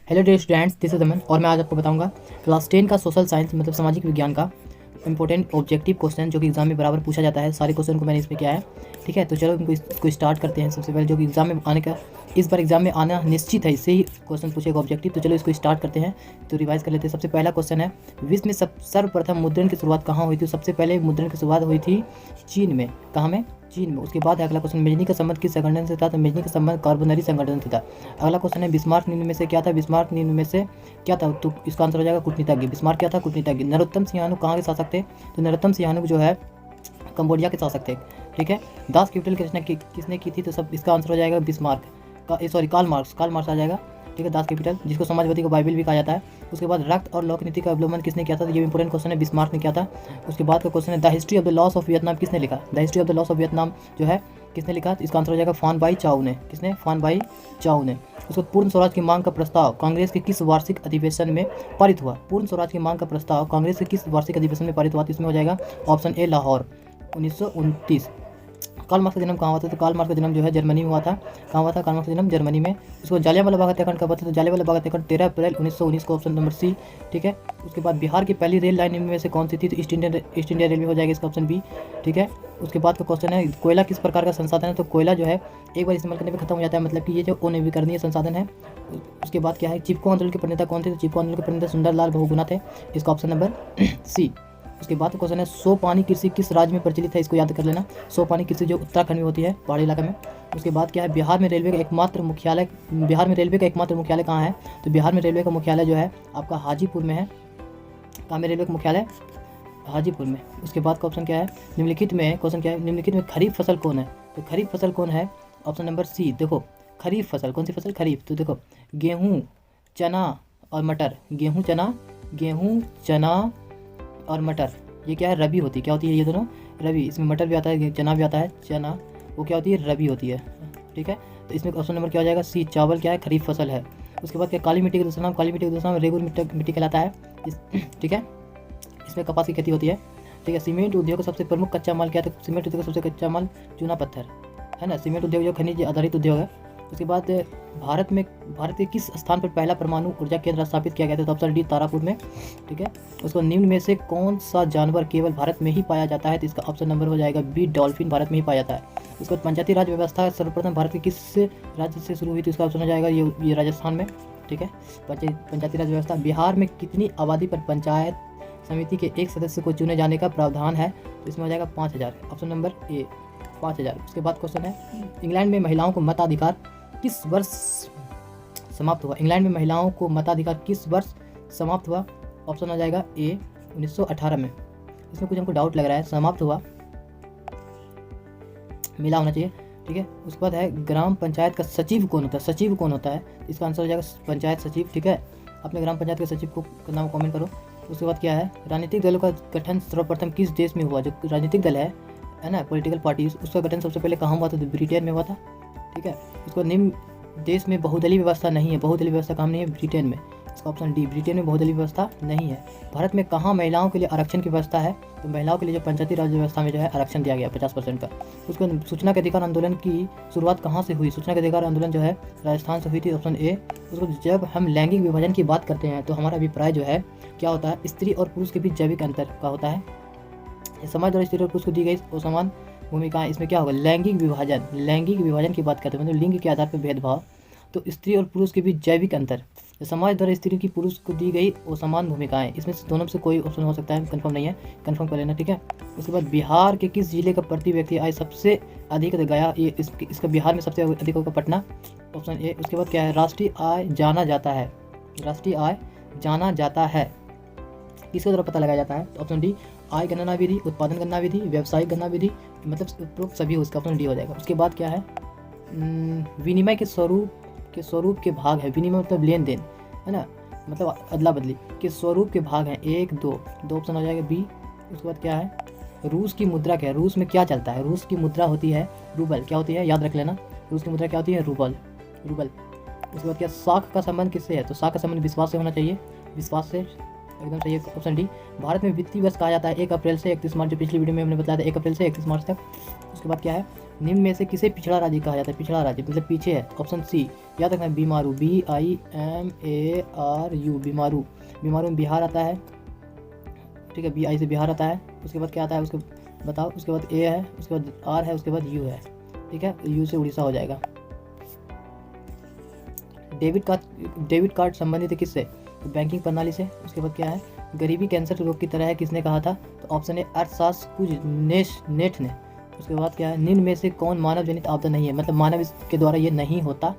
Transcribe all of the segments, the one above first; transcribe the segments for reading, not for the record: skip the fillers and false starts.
Hello dear students, this is Aman और मैं आज आपको बताऊंगा क्लास 10 का सोशल साइंस मतलब सामाजिक विज्ञान का इंपॉर्टेंट ऑब्जेक्टिव क्वेश्चन जो कि एग्जाम में बराबर पूछा जाता है। सारे क्वेश्चन को मैंने इसमें किया है। ठीक है, तो चलो इसको स्टार्ट करते हैं। सबसे पहले जो कि एग्जाम में आने का इस बार एग्जाम में आना निश्चित है, इससे ही क्वेश्चन पूछेगा ऑब्जेक्टिव। तो चलो इसको स्टार्ट करते हैं, तो रिवाइज कर लेते हैं। सबसे पहला क्वेश्चन है, विश्व में सर्वप्रथम मुद्रण की शुरुआत कहाँ हुई थी? सबसे पहले मुद्रण की शुरुआत हुई थी चीन में। कहाँ में? चीन में। उसके बाद अगला क्वेश्चन, मेजनी का संबंध किस संगठन से था? तो मेजनी का संबंध कार्बोनरी संगठन से था। अगला क्वेश्चन है, बिस्मार्क निम्न में से क्या था? बिस्मार्क निम्न में से क्या था? तो इसका आंसर हो जाएगा कूटनीतिज्ञ। बिस्मार्क क्या था? कूटनीतिज्ञ। नरोत्तम सिंहानु कहाँ के शासक थे? तो नरोत्तम सिंहानु जो है कंबोडिया के शासक थे। ठीक है, दास कैपिटल की रचना किसने की थी? तो सब इसका आंसर हो जाएगा बिस्मार्क का, सॉरी कार्ल मार्क्स आ जाएगा। ठीक है, दास कैपिटल, जिसको समाजवादी का बाइबिल भी कहा जाता है। उसके बाद रक्त और लोक नीति का अवलंबन किसने किया था? तो ये इंपॉर्टेंट क्वेश्चन है, बिस्मार्क ने किया था। उसके बाद का क्वेश्चन है, the history of the loss of Vietnam किसने लिखा? The history of the loss of Vietnam जो है किसने लिखा? इसका आंसर हो जाएगा फान बाई चाउ ने। किसने? फान बाई चाउ ने। उसको पूर्ण स्वराज की मांग का प्रस्ताव कांग्रेस के किस वार्षिक अधिवेशन में पारित हुआ? पूर्ण स्वराज की मांग का प्रस्ताव कांग्रेस के किस वार्षिक अधिवेशन में पारित हुआ? तो इसमें हो जाएगा option A, Lahore, 1929। Karl Marx का जन्म कहाँ हुआ था? तो कार्ल मार्क्स का जन्म जो है जर्मनी में हुआ था। कहाँ हुआ था कार्ल मार्क्स का जन्म? जर्मनी में। उसको जालियांवाला बाग हत्याकांड कब हुआ था? तो जालियांवाला बाग हत्याकांड 13 अप्रैल 1919 को, ऑप्शन नंबर सी। ठीक है, उसके बाद बिहार की पहली रेल लाइन इनमें से कौन सी थी? तो ईस्ट इंडिया रेलवे हो जाएगा इसका ऑप्शन बी। ठीक है, उसके बाद का क्वेश्चन है, कोयला किस प्रकार का संसाधन है? तो कोयला जो है एक बार इस्तेमाल करने पर खत्म हो जाता है, मतलब कि ये जो अनवीकरणीय संसाधन है। उसके बाद क्या है, चिपको आंदोलन के प्रणेता कौन थे? तो चिपको आंदोलन के प्रणेता सुंदरलाल बहुगुणा थे। इसका ऑप्शन नंबर सी। उसके बाद क्वेश्चन है, सोपानी कृषि किस राज्य में प्रचलित है? इसको याद कर लेना। सोपानी कृषि जो उत्तराखंड में होती है, पहाड़ी इलाके में। उसके बाद क्या है, बिहार में रेलवे का एकमात्र मुख्यालय कहाँ है? तो बिहार में रेलवे का मुख्यालय जो है आपका हाजीपुर में है। कहाँ में रेलवे का मुख्यालय? हाजीपुर में। उसके बाद का ऑप्शन क्या है, निम्नलिखित में क्वेश्चन क्या है, निम्नलिखित में खरीफ फसल कौन है? तो खरीफ फसल कौन है? Option number C. देखो खरीफ फसल, कौन सी फसल? खरीफ। तो देखो गेहूँ, चना और मटर। गेहूँ चना और मटर, ये क्या है? रबी होती है। क्या होती है ये दोनों? रबी। इसमें मटर भी आता है, चना भी आता है। चना वो क्या होती है? रबी होती है। ठीक है, तो इसमें ऑप्शन नंबर क्या हो जाएगा? सी, चावल क्या है? खरीफ फसल है। उसके बाद क्या, काली मिट्टी का दूसरा नाम? काली मिट्टी का दूसरा नाम रेगुर मिट्टी कहलाता है। ठीक है, इसमें कपास की खेती होती है। ठीक है, सीमेंट उद्योग का सबसे प्रमुख कच्चा माल क्या था? सीमेंट उद्योग का सबसे कच्चा माल चूना पत्थर है ना। सीमेंट उद्योग जो खनिज आधारित उद्योग है। उसके बाद भारत के किस स्थान पर पहला परमाणु ऊर्जा केंद्र स्थापित किया गया था? तो ऑप्शन डी, तारापुर में। ठीक है, उसको निम्न में से कौन सा जानवर केवल भारत में ही पाया जाता है? तो इसका ऑप्शन नंबर हो जाएगा बी, डॉल्फिन भारत में ही पाया जाता है। उसके बाद पंचायती राज व्यवस्था सर्वप्रथम भारत के किस राज्य से शुरू हुई थी? इसका ऑप्शन हो जाएगा ये राजस्थान में। ठीक है, पंचायती राज व्यवस्था। बिहार में कितनी आबादी पर पंचायत समिति के एक सदस्य को चुने जाने का प्रावधान है? तो इसमें हो जाएगा 5000, ऑप्शन नंबर ए, 5000। उसके बाद क्वेश्चन है, इंग्लैंड में महिलाओं को मताधिकार किस वर्ष समाप्त हुआ? इंग्लैंड में महिलाओं को मताधिकार किस वर्ष समाप्त हुआ? ऑप्शन हो जाएगा ए, 1918 में। इसमें कुछ हमको डाउट लग रहा है, समाप्त हुआ मिला होना चाहिए। ठीक है, उसके बाद है, ग्राम पंचायत का सचिव कौन होता है? सचिव कौन होता है? इसका आंसर हो जाएगा पंचायत सचिव। ठीक है, अपने ग्राम पंचायत के सचिव को नाम कमेंट करो। उसके बाद क्या है, राजनीतिक दलों का गठन सर्वप्रथम किस देश में हुआ? जो राजनीतिक दल है ना, पॉलिटिकल पार्टी, उसका गठन सबसे पहले कहाँ हुआ था? तो ब्रिटेन में हुआ था। ठीक है, उसको निम्न देश में बहुदलीय व्यवस्था नहीं है। बहुदलीय व्यवस्था कहाँ नहीं है? ब्रिटेन में। इसका ऑप्शन डी, ब्रिटेन में बहुदलीय व्यवस्था नहीं है। भारत में कहाँ महिलाओं के लिए आरक्षण की व्यवस्था है? तो महिलाओं के लिए जो पंचायती राज व्यवस्था में जो है आरक्षण दिया गया 50% का। उसको सूचना के अधिकार आंदोलन की शुरुआत कहाँ से हुई? सूचना के अधिकार आंदोलन जो है राजस्थान से हुई थी, ऑप्शन ए। उसको जब हम लैंगिक विभाजन की बात करते हैं तो हमारा अभिप्राय जो है क्या होता है? स्त्री और पुरुष के बीच जैविक अंतर का होता है। समाज द्वारा स्त्री और पुरुष को दी गई असमान भूमिकाएं, इसमें क्या होगा? लैंगिक विभाजन की बात करते हैं, मतलब लिंग के आधार पर भेदभाव। तो स्त्री और पुरुष के बीच जैविक अंतर, समाज द्वारा स्त्री की पुरुष को दी गई असमान भूमिकाएं, इसमें से दोनों में से कोई ऑप्शन हो सकता है, कंफर्म नहीं है, कंफर्म कर लेना। ठीक है, उसके बाद बिहार के किस जिले का प्रति व्यक्ति आय सबसे अधिक गया? ये इसका बिहार में सबसे अधिक होगा पटना, ऑप्शन ए। उसके बाद क्या है, राष्ट्रीय आय जाना जाता है किसके द्वारा पता लगाया जाता है? तो ऑप्शन डी, आय गणना विधि, उत्पादन गणना विधि, व्यावसायिक गणना विधि, मतलब उपरोक्त सभी, उसका ऑप्शन डी हो जाएगा। उसके बाद क्या है, विनिमय के स्वरूप के भाग है। विनिमय मतलब लेन देन है ना, मतलब अदला बदली के स्वरूप के भाग हैं 1, 2 ऑप्शन हो जाएगा बी। उसके बाद क्या है, रूस की मुद्रा क्या है? रूस में क्या चलता है? रूस की मुद्रा होती है रूबल। क्या होती है? याद रख लेना, रूस की मुद्रा क्या होती है? रूबल। उसके बाद क्या, साख का संबंध किससे है? तो साख का संबंध विश्वास से होना चाहिए, विश्वास से। एकदम सही है ऑप्शन डी। भारत में वित्तीय वर्ष कहा जाता है 1 अप्रैल से 31 मार्च, जो पिछली वीडियो में हमने बताया था 1 अप्रैल से 31 मार्च तक। उसके बाद क्या है, निम्न में से किसे पिछड़ा राज्य कहा जाता है? पिछड़ा राज्य मतलब पीछे है, ऑप्शन सी। याद रखना बीमारू, BIMARU, बीमारू। बीमारू में बिहार आता है, ठीक है, BI से बिहार आता है। उसके बाद क्या आता है उसको बताओ। उसके बाद A है, उसके बाद R है, उसके बाद U है, ठीक है, U से उड़ीसा हो जाएगा। डेबिट कार्ड संबंधित है किससे? तो बैंकिंग प्रणाली से। उसके बाद क्या है, गरीबी कैंसर रोग की तरह है, किसने कहा था? तो ऑप्शन ए अर्थशास्त्र नेट ने। उसके बाद क्या है, निम्न में से कौन मानव जनित आपदा नहीं है? मतलब मानव के द्वारा ये नहीं होता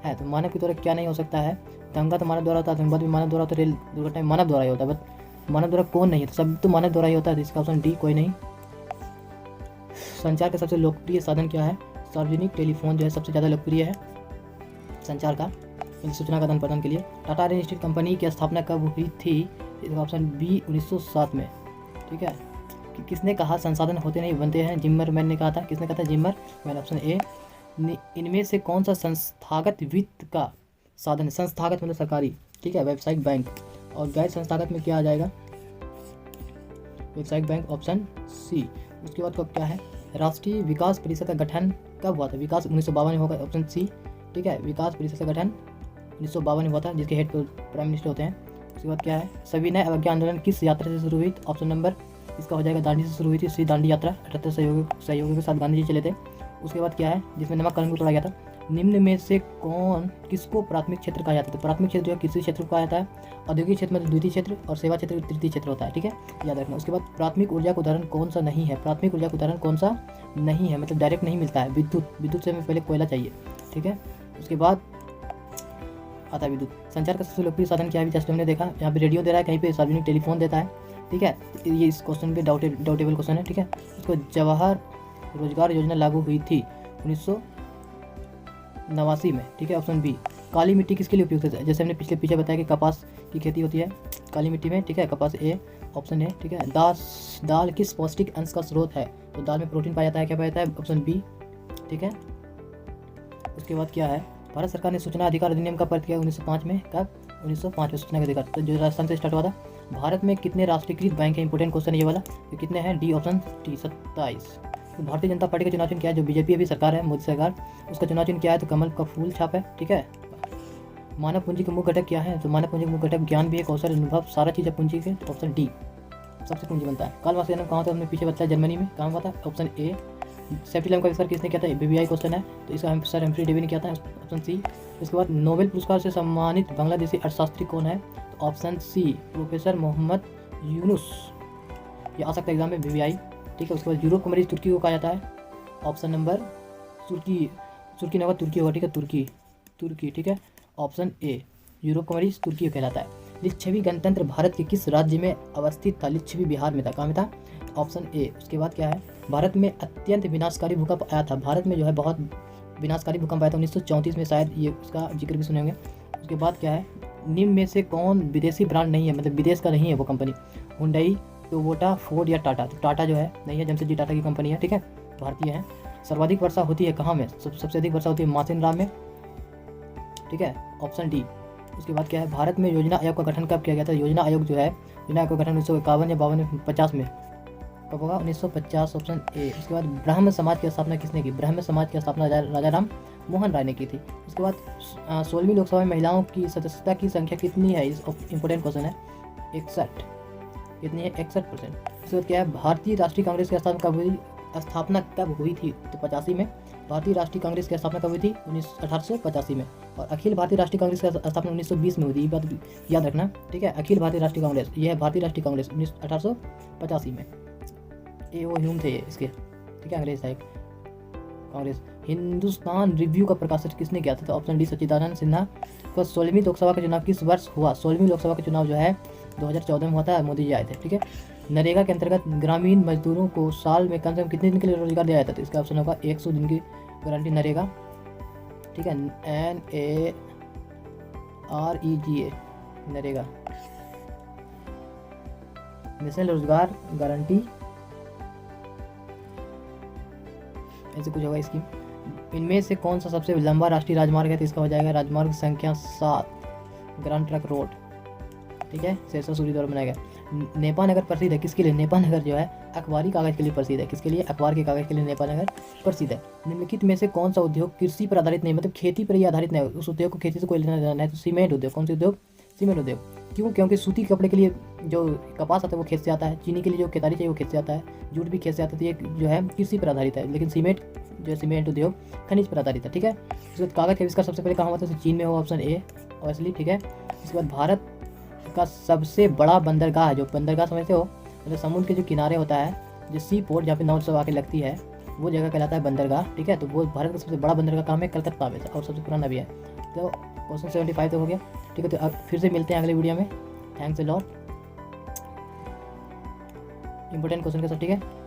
है। तो मानव के द्वारा क्या नहीं हो सकता है? दंगा तो मानव द्वारा होता है, आतंकवाद भी मानव द्वारा होता है, रेल दुर्घटना मानव द्वारा ही होता है, बट मानव द्वारा कौन नहीं है? तो सब तो मानव द्वारा ही होता है। तो इसका ऑप्शन डी कोई नहीं। संचार का सबसे लोकप्रिय साधन क्या है? सार्वजनिक टेलीफोन जो है सबसे ज़्यादा लोकप्रिय है संचार का, सूचना का आदान प्रदान के लिए। टाटा रियल एस्टेट कंपनी की स्थापना कब हुई थी? इसका ऑप्शन बी 1907 में, ठीक है। किसने कहा संसाधन होते नहीं बनते हैं? जिम्मरमैन ने कहा था। किसने कहा था? जिम्मरमैन, ऑप्शन ए। इनमें से कौन सा संस्थागत वित्त का साधन है? संस्थागत मतलब सरकारी, ठीक है, व्यावसायिक बैंक। और गैर संस्थागत में क्या आ जाएगा? व्यावसायिक बैंक, ऑप्शन सी। उसके बाद क्या है, राष्ट्रीय विकास परिषद का गठन कब हुआ था? विकास 1952 में होगा, ऑप्शन सी, ठीक है। विकास परिषद का गठन 1952 में हुआ था, जिसके हेड प्राइम मिनिस्टर होते हैं। उसके बाद क्या है, सविनय अवज्ञा आंदोलन किस यात्रा से शुरू हुई? ऑप्शन नंबर इसका हो जाएगा दांडी से शुरू हुई थी, सी दांडी यात्रा। 78 सहयोगियों के साथ गांधी जी चले थे। उसके बाद क्या है, जिसमें नमक कानून को तोड़ा गया था। निम्न में से किसको प्राथमिक क्षेत्र कहा जाता है? तो प्राथमिक क्षेत्र जो है किसी क्षेत्र को कहा जाता है? औद्योगिक क्षेत्र में द्वितीय क्षेत्र, और सेवा क्षेत्र तृतीय क्षेत्र होता है, ठीक है, याद रखना। उसके बाद प्राथमिक ऊर्जा का उदाहरण कौन सा नहीं है? प्राथमिक ऊर्जा का उदाहरण कौन सा नहीं है, मतलब डायरेक्ट नहीं मिलता है। विद्युत से हमें पहले कोयला चाहिए, ठीक है। उसके बाद आता है विद्युत। संचार का सबसे लोकप्रिय साधन क्या है? जस्ट हमने देखा, यहाँ पे रेडियो दे रहा है, कहीं पे सार्वजनिक टेलीफोन देता है, ठीक है। ये इस क्वेश्चन पे डाउटेबल क्वेश्चन है, ठीक है। उसको जवाहर रोजगार योजना लागू हुई थी 1989 में, ठीक है, ऑप्शन बी। काली मिट्टी किसके लिए उपयुक्त है? जैसे हमने पीछे बताया कि कपास की खेती होती है काली मिट्टी में, ठीक है, कपास ए, ऑप्शन ए, ठीक है। दाल किस पौष्टिक अंश का स्रोत है? तो दाल में प्रोटीन पाया जाता है, क्या पाया जाता है? ऑप्शन बी, ठीक है। उसके बाद क्या है, भारत सरकार ने सूचना अधिकार अधिनियम का पारित किया 1905 में। कब? 1905 में सूचना का अधिकार, तो जो राजस्थान से स्टार्ट हुआ था। भारत में कितने राष्ट्रीयकृत बैंक है? इंपोर्टेंट क्वेश्चन है ये वाला। तो कितने हैं? D option T, 27। तो भारतीय जनता पार्टी का चुनाव चिन्ह क्या है? जो बीजेपी अभी सरकार है, मोदी सरकार, उसका चुनाव चिन्ह क्या है? तो कमल का फूल छाप है, ठीक है। मानव पूंजी के मुख्य घटक क्या है? तो मानव पूंजी के मुख्य घटक ज्ञान भी है, कौशल, अनुभव, सारा चीज़ है पूंजी के, तो ऑप्शन डी सबसे पूंजी बनता है। काल मार्क्स का जन्म कहाँ था? हमने पीछे बताया जर्मनी में। कहाँ हुआ था? Option A. सेफ्टी लैम्प का आविष्कार किसने किया था? BBI क्वेश्चन है, तो इसका सर हम्फ्री डेवी ने किया था, ऑप्शन सी। इसके बाद नोबेल पुरस्कार से सम्मानित बांग्लादेशी अर्थशास्त्री कौन है? तो option C, professor Mohammad Yunus. ये आ सकता है एग्जाम में, BBI, ठीक है। उसके बाद यूरोप का मरीज तुर्की को कहा जाता है, ऑप्शन नंबर तुर्की नहीं होगा, तुर्की होगा, ठीक है, तुर्की, ठीक है, ऑप्शन ए। यूरोप का मरीज तुर्की कहलाता है। लिच्छवी गणतंत्र भारत के किस राज्य में अवस्थित था? लिच्छवी बिहार में था। कहाँ में था? Option A. उसके बाद क्या है, भारत में अत्यंत विनाशकारी भूकंप आया था। भारत में जो है बहुत विनाशकारी भूकंप आया था 1934 में, शायद ये उसका जिक्र भी सुने होंगे। उसके बाद क्या है, निम्न में से कौन विदेशी ब्रांड नहीं है, मतलब विदेश का नहीं है वो कंपनी? हुंडई, टोयोटा, फोर्ड या टाटा? तो टाटा जो है नहीं है, जमशेदजी टाटा की कंपनी है, ठीक है, भारतीय है। सर्वाधिक वर्षा होती है कहाँ में? सबसे अधिक वर्षा होती है मासिन राम में, ठीक है, ऑप्शन डी। उसके बाद क्या है, भारत में योजना आयोग का गठन कब किया गया था? योजना आयोग जो है, योजना आयोग का गठन 1951 या 52 में कब होगा? 1950, ऑप्शन ए। उसके बाद ब्राह्मण समाज की स्थापना किसने की? ब्राह्मण समाज की स्थापना राजा राम मोहन राय ने की थी। उसके बाद 16वीं लोकसभा में महिलाओं की सदस्यता की संख्या कितनी है? इस इंपॉर्टेंट क्वेश्चन है, 61। कितनी है? 61%। उसके बाद क्या है, भारतीय राष्ट्रीय कांग्रेस की स्थापना कब हुई थी? तो 85 में। भारतीय राष्ट्रीय कांग्रेस की स्थापना कब हुई थी? 1885 में। और अखिल भारतीय राष्ट्रीय कांग्रेस की स्थापना 1920 में हुई थी, ये बात याद रखना, ठीक है। अखिल भारतीय राष्ट्रीय कांग्रेस, यह है भारतीय राष्ट्रीय कांग्रेस 1885 में। वो ह्यूम थे ये इसके, ठीक है, अंग्रेज था एक कांग्रेस। हिंदुस्तान रिव्यू का प्रकाशन किसने किया था? तो ऑप्शन डी, सच्चिदानंद सिन्हा। तो 16वीं लोकसभा का चुनाव किस वर्ष हुआ? 16वीं लोकसभा का चुनाव जो है 2014 में हुआ था, मोदी जी आए थे, ठीक है। नरेगा के अंतर्गत ग्रामीण मजदूरों को साल में कम से कम कितने दिन के लिए रोजगार दिया जाता है? तो इसका ऑप्शन होगा 100 दिन की गारंटी, नरेगा, ठीक है, NAREGA, नरेगा, नेशनल रोजगार गारंटी, ऐसे कुछ होगा स्कीम। इनमें से कौन सा सबसे लंबा राष्ट्रीय राजमार्ग है? तो इसका हो जाएगा राजमार्ग संख्या 7, ग्रांड ट्रक रोड, ठीक है, शेरशाह सूरी द्वारा बनाया गया। नेपाल नगर प्रसिद्ध है किसके लिए? नेपाल नगर जो है अखबारी कागज़ के लिए प्रसिद्ध है। किसके लिए? अखबार के कागज़ के लिए नेपाल नगर प्रसिद्ध है। निम्नलिखित में से कौन सा उद्योग कृषि पर आधारित नहीं, मतलब खेती पर ही आधारित नहीं है, उस उद्योग को खेती से कोई लेना देना है? तो सीमेंट उद्योग। कौन सा उद्योग? सीमेंट उद्योग। क्यों? क्योंकि सूती कपड़े के लिए जो कपास आता है वो खेत से आता है, चीनी के लिए जो केतारी चाहिए वो खेत से आता है, जूट भी खेत से आता है। तो ये जो है कृषि पर आधारित है, लेकिन सीमेंट जो है सीमेंट उद्योग खनिज पर आधारित है। ठीक है, उसके बाद कागज़ का आविष्कार सबसे पहले कहाँ हुआ था? तो चीन में हुआ, ऑप्शन ए ऑब्वियसली। ठीक है, इसके बाद भारत का सबसे बड़ा बंदरगाह, जो बंदरगाह समझते हो मतलब समुद्र के जो किनारे होता है, जो सी पोर्ट जहाँ पे नाव सब आके लगती है, वो जगह कहलाता है बंदरगाह। ठीक है, तो वो भारत का सबसे बड़ा बंदरगाह कहाँ है? कलकत्ता में, और सबसे पुराना भी है। तो क्वेश्चन 75 तो हो गया। ठीक है, तो अब फिर से मिलते हैं अगले वीडियो में। Thanks a lot, important question के साथ। ठीक है।